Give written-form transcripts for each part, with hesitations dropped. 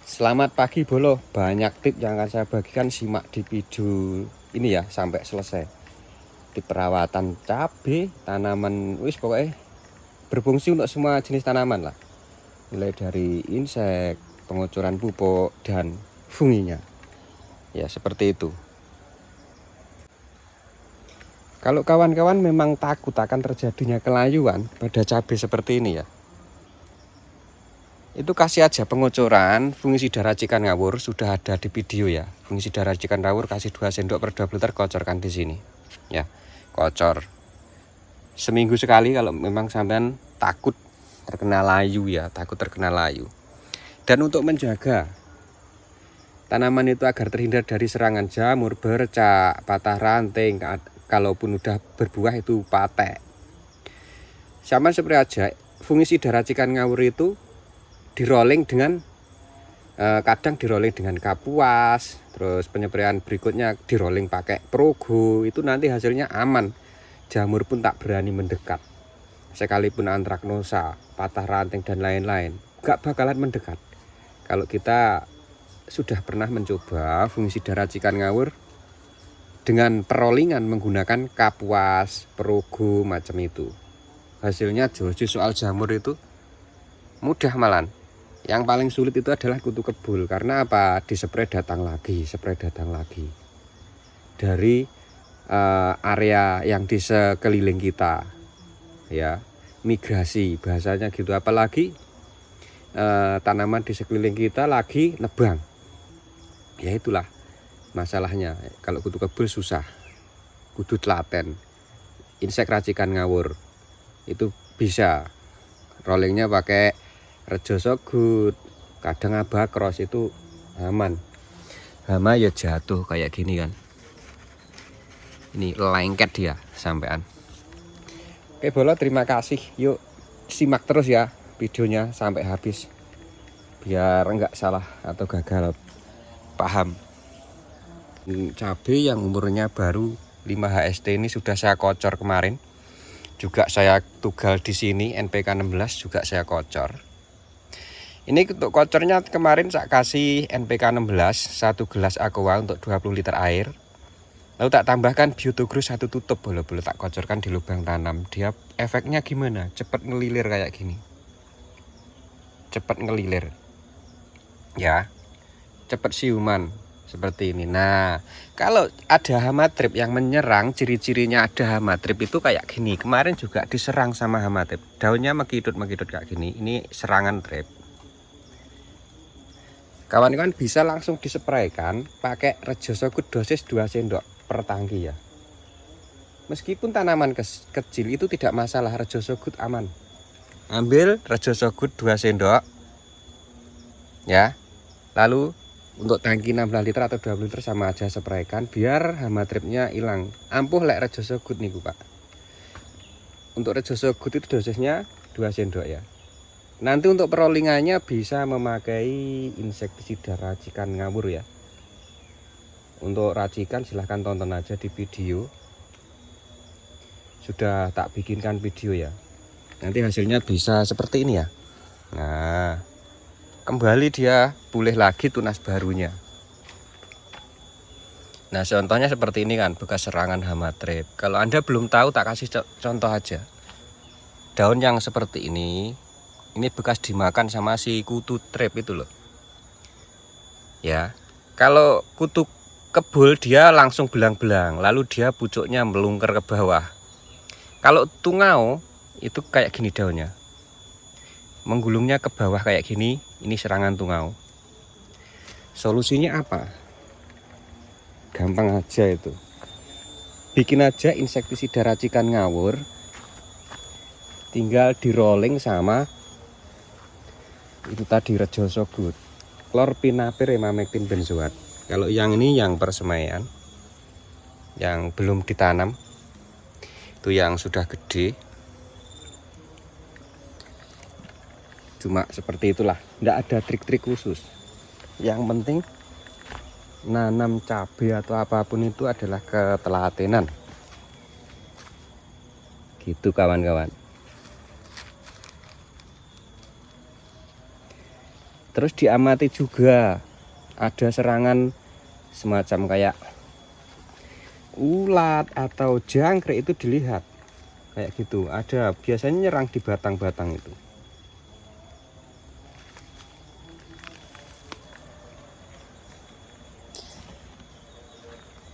Selamat pagi Bolo, banyak tip yang akan saya bagikan, simak di video ini ya sampai selesai. Tip perawatan cabai, tanaman, wis pokoknya berfungsi untuk semua jenis tanaman lah. Mulai dari insek, pengucuran pupuk, dan funginya. Ya seperti itu. Kalau kawan-kawan memang takut akan terjadinya kelayuan pada cabai seperti ini ya, itu kasih aja pengucuran fungisida racikan ngawur, sudah ada di video ya. Fungisida racikan ngawur kasih 2 sendok per 20 liter, kocorkan di sini. Ya, kocor. Seminggu sekali kalau memang sampean takut terkena layu ya, takut terkena layu. Dan untuk menjaga tanaman itu agar terhindar dari serangan jamur, bercak, patah ranting, kalaupun udah berbuah itu patek. Sama seperti aja, fungisida racikan ngawur itu di rolling dengan kadang di rolling dengan kapuas, terus penyemprotan berikutnya di rolling pakai Progo, itu nanti hasilnya aman, jamur pun tak berani mendekat, sekalipun antraknosa, patah ranting dan lain-lain gak bakalan mendekat kalau kita sudah pernah mencoba fungisida racikan ngawur dengan perollingan menggunakan kapuas, Progo macam itu. Hasilnya jojo, soal jamur itu mudah malan. Yang paling sulit itu adalah kutu kebul. Karena apa? Dispray datang lagi dari area yang di sekeliling kita, ya, migrasi bahasanya gitu. Apalagi tanaman di sekeliling kita lagi nebang, ya itulah masalahnya. Kalau kutu kebul susah, kudu telaten. Insek racikan ngawur itu bisa rollingnya pakai Rejo Sogut, kadang Abakros, itu aman. Hama ya jatuh kayak gini kan. Ini lengket dia sampean. Oke Bolo, terima kasih. Yuk simak terus ya videonya sampai habis, biar enggak salah atau gagal paham. Cabai yang umurnya baru 5 HST ini sudah saya kocor kemarin. Juga saya tugal di sini NPK 16 juga saya kocor. Ini untuk kocornya kemarin saya kasih NPK 16 1 gelas aqua untuk 20 liter air. Lalu tak tambahkan Biotogro 1 tutup, boleh-boleh tak kocorkan di lubang tanam. Dia efeknya gimana? Cepat ngelilir kayak gini. Cepat ngelilir. Ya. Cepat siuman seperti ini. Nah, kalau ada hama trip yang menyerang, ciri-cirinya ada hama trip itu kayak gini. Kemarin juga diserang sama hama trip. Daunnya mengkidut kayak gini. Ini serangan trip. Kawan-kawan bisa langsung dispraykan pakai Rejo Sogut dosis 2 sendok per tangki ya. Meskipun tanaman kecil itu tidak masalah, Rejo Sogut aman. Ambil Rejo Sogut 2 sendok ya. Lalu untuk tangki 16 liter atau 20 liter sama aja, spraykan biar hama tripnya hilang. Ampuh lek Rejo Sogut nih Pak. Untuk Rejo Sogut itu dosisnya 2 sendok ya. Nanti untuk perollingannya bisa memakai insektisida racikan ngawur ya. Untuk racikan silahkan tonton aja di video, sudah tak bikinkan video ya. Nanti hasilnya bisa seperti ini ya. Nah, kembali dia pulih lagi tunas barunya. Nah, contohnya seperti ini kan, bekas serangan hama trip. Kalau Anda belum tahu, tak kasih contoh aja. Daun yang seperti ini bekas dimakan sama si kutu trip itu loh. Ya, kalau kutu kebul dia langsung belang-belang, lalu dia pucuknya melungker ke bawah. Kalau tungau itu kayak gini daunnya, menggulungnya ke bawah kayak gini, ini serangan tungau. Solusinya apa? Gampang aja itu. Bikin aja insektisida racikan ngawur, tinggal di rolling sama itu tadi Rejo Sogut, Chlorpinapir, Emamectin benzoat. Kalau yang ini yang persemaian, yang belum ditanam, itu yang sudah gede. Cuma seperti itulah, tidak ada trik-trik khusus. Yang penting nanam cabai atau apapun itu adalah ketelatenan. Gitu kawan-kawan. Terus diamati juga ada serangan semacam kayak ulat atau jangkrik, itu dilihat kayak gitu. Ada biasanya nyerang di batang-batang itu.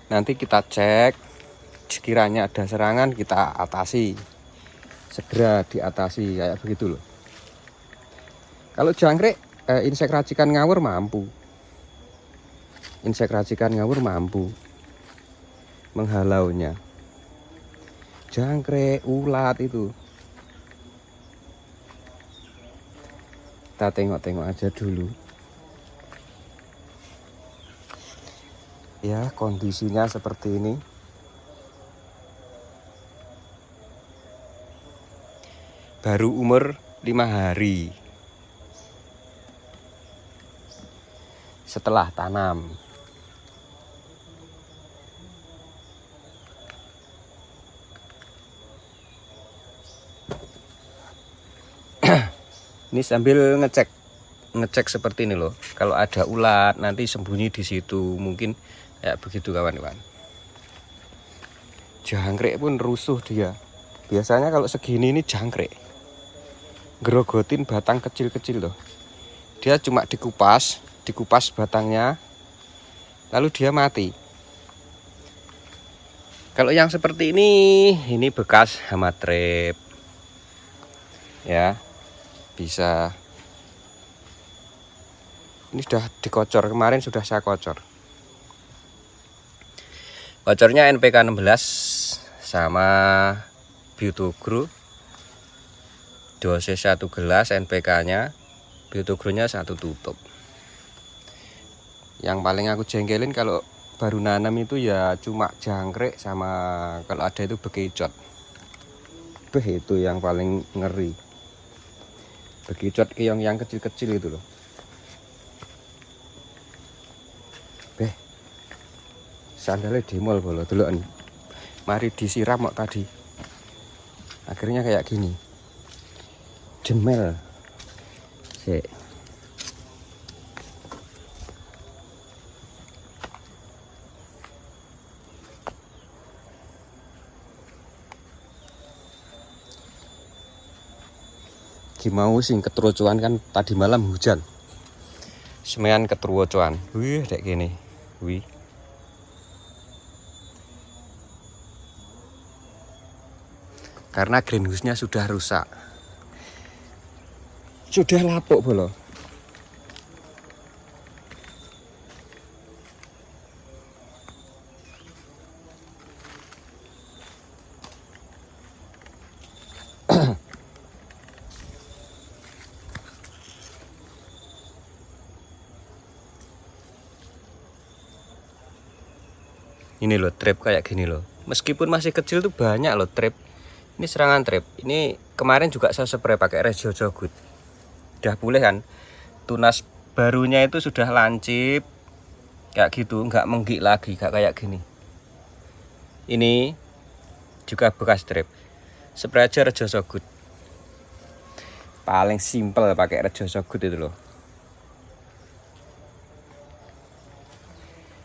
Nanti kita cek, sekiranya ada serangan kita atasi, segera diatasi kayak begitu loh. Kalau jangkrik, insek racikan ngawur mampu. Insek racikan ngawur mampu menghalaunya. Jangkrik, ulat itu kita tengok-tengok aja dulu. Ya, kondisinya seperti ini. Baru umur 5 hari setelah tanam. Ini sambil ngecek seperti ini loh. Kalau ada ulat nanti sembunyi di situ, mungkin kayak begitu kawan-kawan. Jangkrik pun rusuh dia. Biasanya kalau segini ini jangkrik gerogotin batang kecil-kecil loh. Dia cuma dikupas batangnya, lalu dia mati. Kalau yang seperti ini bekas hama trip. Ya, bisa. Ini sudah dikocor, kemarin sudah saya kocor. Kocornya NPK 16 sama Biotogro. Dosis 1 gelas NPK-nya, Biotogro-nya 1 tutup. Yang paling aku jengkelin kalau baru nanam itu ya cuma jangkrik sama kalau ada itu bekicot. Itu yang paling ngeri. Bekicot keong yang kecil-kecil itu loh. Sandalnya demol bolo deloken. Mari disiram kok tadi. Akhirnya kayak gini. Jemel. Sik. Gimau sing keterucuan kan tadi malam hujan. Semean keterucuan. Wih, kayak gini. Wih. Karena greenhouse-nya sudah rusak. Sudah lapuk bolo. Ini loh trap kayak gini loh. Meskipun masih kecil tuh banyak loh trap. Ini serangan trap. Ini kemarin juga saya spray pakai Regio Jogut. Udah pulih kan. Tunas barunya itu sudah lancip. Kayak gitu, nggak menggik lagi, nggak kayak gini. Ini juga bekas trap. Spray aja Regio Jogut. Paling simpel pakai Regio Jogut itu loh.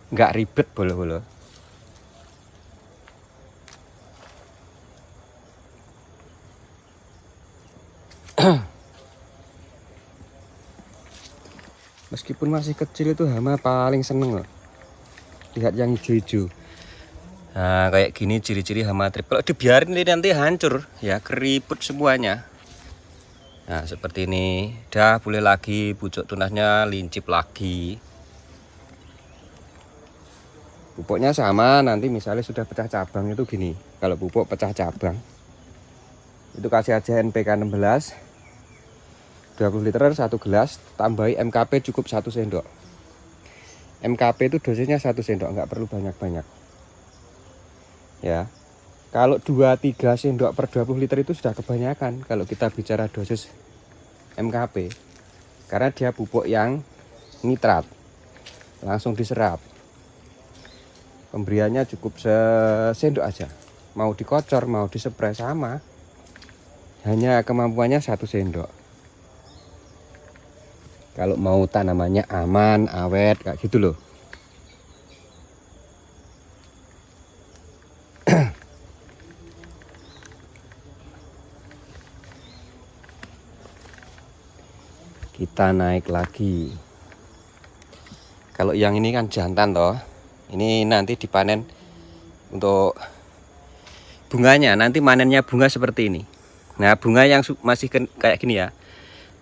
Nggak ribet bolo-bolo. Meskipun masih kecil itu hama paling seneng loh. Lihat yang hijau-hijau. Nah kayak gini ciri-ciri hama trip. Kalau dibiarin ini nanti hancur ya, keriput semuanya. Nah seperti ini. Dah boleh lagi, pucuk tunasnya lincip lagi. Pupuknya sama, nanti misalnya sudah pecah cabang itu gini. Kalau pupuk pecah cabang itu kasih aja NPK 16 20 liter 1 gelas, tambahi MKP cukup 1 sendok. MKP itu dosisnya 1 sendok, nggak perlu banyak-banyak. Ya. Kalau 2-3 sendok per 20 liter itu sudah kebanyakan kalau kita bicara dosis MKP. Karena dia pupuk yang nitrat. Langsung diserap. Pemberiannya cukup sendok aja. Mau dikocor, mau dispray sama. Hanya kemampuannya 1 sendok. Kalau mau tanamannya aman, awet kayak gitu loh. Kita naik lagi. Kalau yang ini kan jantan toh. Ini nanti dipanen untuk bunganya. Nanti manennya bunga seperti ini. Nah, bunga yang masih kayak gini ya.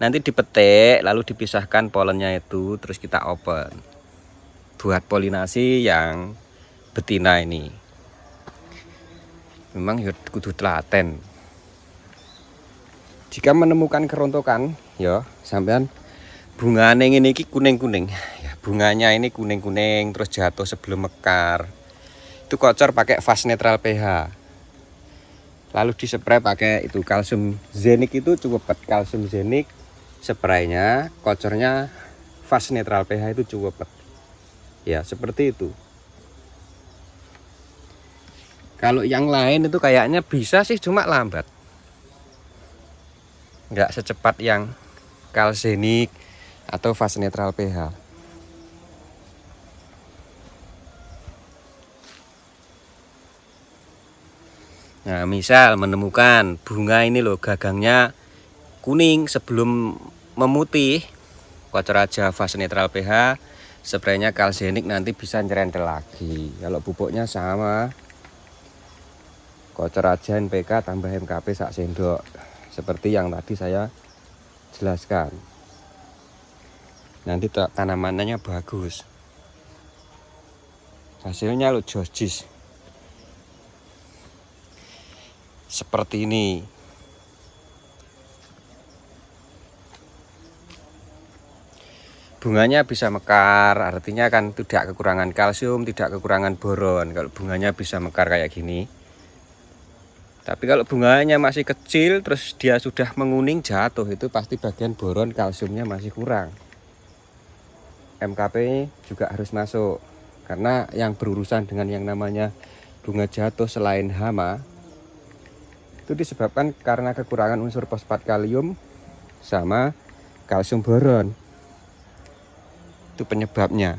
Nanti dipetik lalu dipisahkan polennya itu, terus kita open. Buat polinasi yang betina ini. Memang ya kudu telaten. Jika menemukan kerontokan, ya sampean bunganya ini kuning-kuning. Ya, bunganya ini kuning-kuning terus jatuh sebelum mekar. Itu kocor pakai fast netral pH. Lalu dispray pakai itu kalsium zenik, itu cukup kalsium zenik spraynya, kocornya fast netral pH itu cukup. Ya, seperti itu. Kalau yang lain itu kayaknya bisa sih, cuma lambat. Nggak secepat yang kalsenik atau fast netral pH. Nah, misal menemukan bunga ini loh gagangnya kuning sebelum memutih, kocor aja fast netral pH, spraynya kalsenik, nanti bisa nyerentel lagi. Kalau pupuknya sama, kocor aja NPK tambah MKP sak sendok. Seperti yang tadi saya jelaskan. Nanti tanamannya bagus. Hasilnya lo jojis. Seperti ini. Bunganya bisa mekar, artinya kan tidak kekurangan kalsium, tidak kekurangan boron. Kalau bunganya bisa mekar kayak gini. Tapi kalau bunganya masih kecil terus dia sudah menguning jatuh, itu pasti bagian boron kalsiumnya masih kurang. MKP juga harus masuk, karena yang berurusan dengan yang namanya bunga jatuh selain hama itu disebabkan karena kekurangan unsur fosfat kalium sama kalsium boron. Itu penyebabnya.